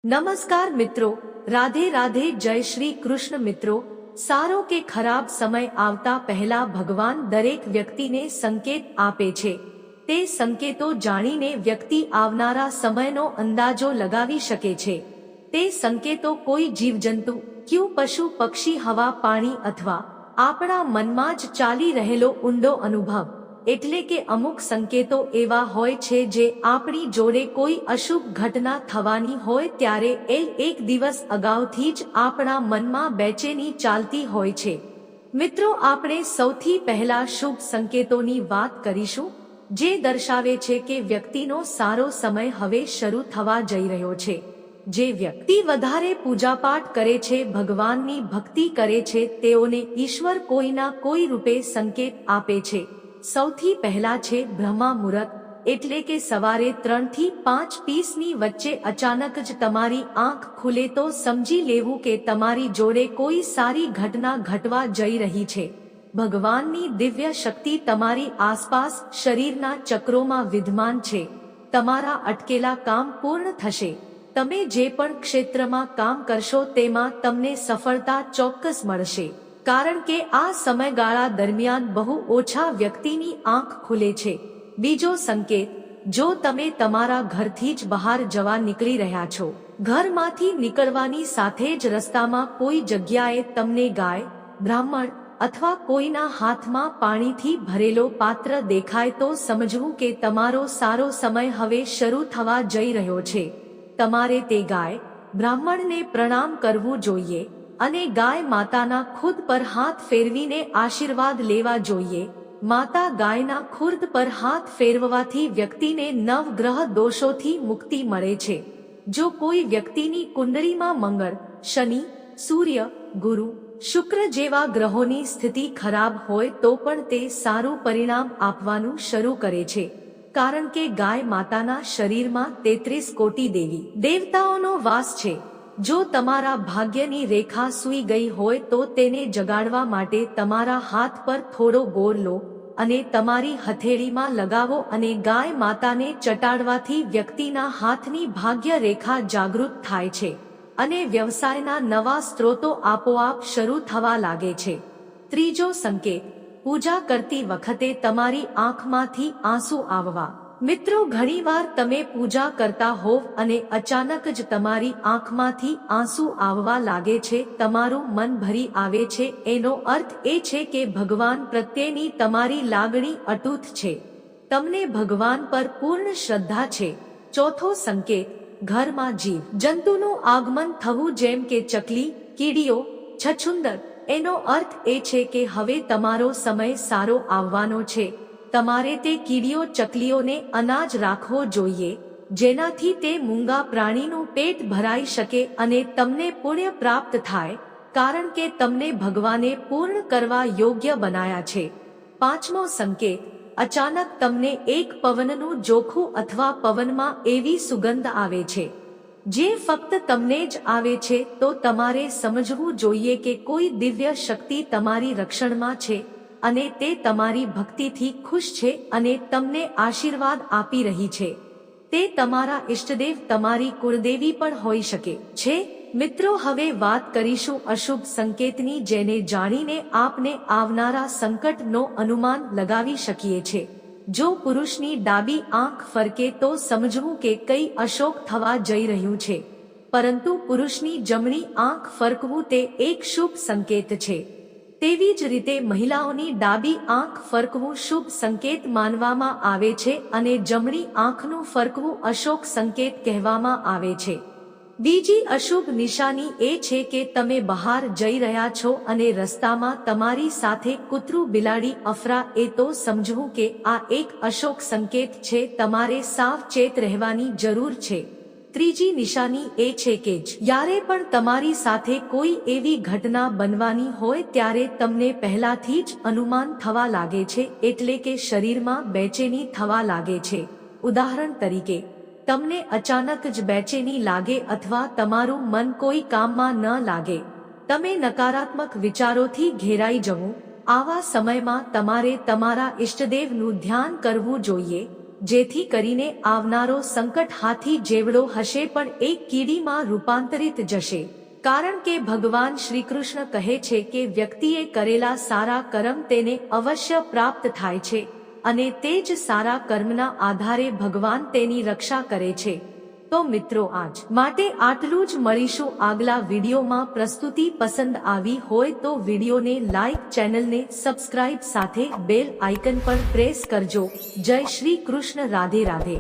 નમસ્કાર મિત્રો, રાધે રાધે, જય શ્રી કૃષ્ણ મિત્રો। સારો કે ખરાબ સમય આવતા પહેલા ભગવાન દરેક વ્યક્તિને સંકેત આપે છે। તે સંકેતો જાણીને વ્યક્તિ આવનારા સમયનો અંદાજો લગાવી શકે છે। તે સંકેતો કોઈ જીવજંતુ, ક્યુ પશુ પક્ષી, હવા પાણી અથવા આપણા મનમાં જ ચાલી રહેલો ઊંડો અનુભવ, એટલે કે અમુક સંકેતો એવા હોય છે જે આપણી જોડે કોઈ અશુભ ઘટના થવાની હોય ત્યારે એક દિવસ અગાઉથી જ આપણા મનમાં બેચેની ચાલતી હોય છે। મિત્રો, આપણે સૌથી પહેલા શુભ સંકેતોની વાત કરીશું, જે દર્શાવે છે કે વ્યક્તિનો સારો સમય હવે શરૂ થવા જઈ રહ્યો છે। જે વ્યક્તિ વધારે પૂજાપાઠ કરે છે, ભગવાનની ભક્તિ કરે છે, તેઓને ઈશ્વર કોઈના કોઈ રૂપે સંકેત આપે છે। સૌથી પહેલા છે બ્રહ્મા મુહૂર્ત, એટલે કે સવારે 3 થી 5:30 ની વચ્ચે અચાનક જ તમારી આંખ ખુલે તો સમજી લેવું કે તમારી જોડે કોઈ સારી ઘટના ઘટવા જઈ રહી છે। ભગવાનની દિવ્ય શક્તિ તમારી આસપાસ શરીરના ચક્રોમાં વિદ્યમાન છે। તમારા અટકેલા કામ પૂર્ણ થશે। તમે જે પણ ક્ષેત્રમાં કામ કરશો તેમાં તમને સફળતા ચોક્કસ મળશે, કારણ કે આ સમયગાળા દરમિયાન બહુ ઓછા વ્યક્તિની આંખ ખુલે છે। બીજો સંકેત, જો તમે તમારા ઘરથી જ બહાર જવા નીકળી રહ્યા છો, ઘરમાંથી નીકળવાની સાથે જ રસ્તામાં કોઈ જગ્યાએ તમને ગાય, બ્રાહ્મણ અથવા કોઈના હાથમાં પાણીથી ભરેલો પાત્ર દેખાય તો સમજવું કે તમારો સારો સમય હવે શરૂ થવા જઈ રહ્યો છે। તમારે તે ગાય, બ્રાહ્મણને પ્રણામ કરવું જોઈએ અને ગાય માતાના ખુદ પર હાથ ફેરવીને આશીર્વાદ લેવા જોઈએ। માતા ગાયના ખુર્દ પર હાથ ફેરવવાથી વ્યક્તિને નવગ્રહ દોષોથી મુક્તિ મળે છે। જો કોઈ વ્યક્તિની કુંડળીમાં મંગળ, શનિ, સૂર્ય, ગુરુ, શુક્ર જેવા ગ્રહોની સ્થિતિ ખરાબ હોય તો પણ તે સારું પરિણામ આપવાનું શરૂ કરે છે, કારણ કે ગાય માતાના શરીરમાં 33 કોટી દેવી દેવતાઓનો વાસ છે। જો તમારા ભાગ્યની રેખા સૂઈ ગઈ હોય તો તેને જગાડવા માટે તમારા હાથ પર થોડો ગોળ લો અને તમારી હથેળીમાં લગાવો અને ગાય માતાને ચટાડવાથી વ્યક્તિના હાથની ભાગ્ય રેખા જાગૃત થાય છે અને વ્યવસાયના નવા સ્ત્રોતો આપોઆપ શરૂ થવા લાગે છે। ત્રીજો સંકેત, પૂજા કરતી વખતે તમારી આંખમાંથી આંસુ આવવા। મિત્રો, ઘણીવાર તમે પૂજા કરતા હોવ અને અચાનક જ તમારી આંખમાંથી આંસુ આવવા લાગે છે, તમારું મન ભરી આવે છે, એનો અર્થ એ છે કે ભગવાન પ્રત્યેની તમારી લાગણી અતૂટ છે। તમને ભગવાન પર પૂર્ણ શ્રદ્ધા છે। ચોથો સંકેત, ઘરમાં જીવ જંતુનું આગમન થવું, જેમ કે ચકલી, કીડીઓ, છછુંદર। એનો અર્થ એ છે કે હવે તમારો સમય સારો આવવાનો છે। તમારે તે કીડીઓ, ચકલીઓને અનાજ રાખવો જોઈએ, જેનાથી તે મૂંગા પ્રાણીનું પેટ ભરાઈ શકે અને તમને પુણ્ય પ્રાપ્ત થાય, કારણ કે તમને ભગવાને પૂર્ણ કરવા યોગ્ય બનાયા છે। પાંચમો સંકેત, અચાનક તમને એક પવનનું જોખું અથવા પવનમાં એવી સુગંધ આવે છે જે ફક્ત તમને જ આવે છે, તો તમારે સમજવું જોઈએ કે કોઈ દિવ્ય શક્તિ તમારી રક્ષણમાં છે અને તે તમારી ભક્તિથી ખુશ છે અને તમને આશીર્વાદ આપી રહી છે। તે તમારા ઇષ્ટદેવ, તમારી કુળદેવી પણ હોઈ શકે છે। મિત્રો, હવે વાત કરીશું અશુભ સંકેતની, જેને જાણીને આપને આવનારા સંકટનો અનુમાન લગાવી શકીએ છીએ। જો પુરુષની ડાબી આંખ ફરકે તો સમજવું કે કંઈ અશોક થવા જઈ રહ્યું છે, પરંતુ પુરુષની જમણી આંખ ફરકવું તે એક શુભ સંકેત છે। તેવી જ રીતે મહિલાઓની ડાબી આંખ ફરકવું શુભ સંકેત માનવામાં આવે છે અને જમણી આંખનું ફરકવું અશોક સંકેત કહેવામાં આવે છે। બીજી અશુભ નિશાની એ છે કે તમે બહાર જઈ રહ્યા છો અને રસ્તામાં તમારી સાથે કૂતરું, બિલાડી અફરાય તો સમજવું કે આ એક અશોક સંકેત છે। તમારે સાવચેત રહેવાની જરૂર છે। ત્રીજી નિશાની એ છે કે જ્યારે પણ તમારી સાથે કોઈ એવી ઘટના બનવાની હોય ત્યારે તમને પહેલાથી જ અનુમાન થવા લાગે છે, એટલે કે શરીરમાં બેચેની થવા લાગે છે। ઉદાહરણ તરીકે, તમને અચાનક જ બેચેની લાગે અથવા તમારું મન કોઈ કામમાં ન લાગે, તમે નકારાત્મક વિચારોથી ઘેરાઈ જવું। આવા સમયમાં તમારે તમારા ઇષ્ટદેવનું ધ્યાન કરવું જોઈએ જેથી કરીને આવનારો સંકટ હાથી જેવડો હશે પણ એક કીડીમાં રૂપાંતરિત જશે. કારણ કે ભગવાન શ્રી કૃષ્ણ કહે છે કે વ્યક્તિએ કરેલા સારા કર્મ તેને અવશ્ય પ્રાપ્ત થાય છે અને તે જ સારા કર્મના આધારે ભગવાન તેની રક્ષા કરે છે. તો મિત્રો આજ માટે આટલું જ. મળીશું આગલા વિડીયોમાં. પ્રસ્તુતિ પસંદ આવી હોય તો વિડીયોને લાઈક, ચેનલને સબસ્ક્રાઇબ સાથે બેલ આઇકન પર પ્રેસ કરજો. જય શ્રી કૃષ્ણ. રાધે રાધે.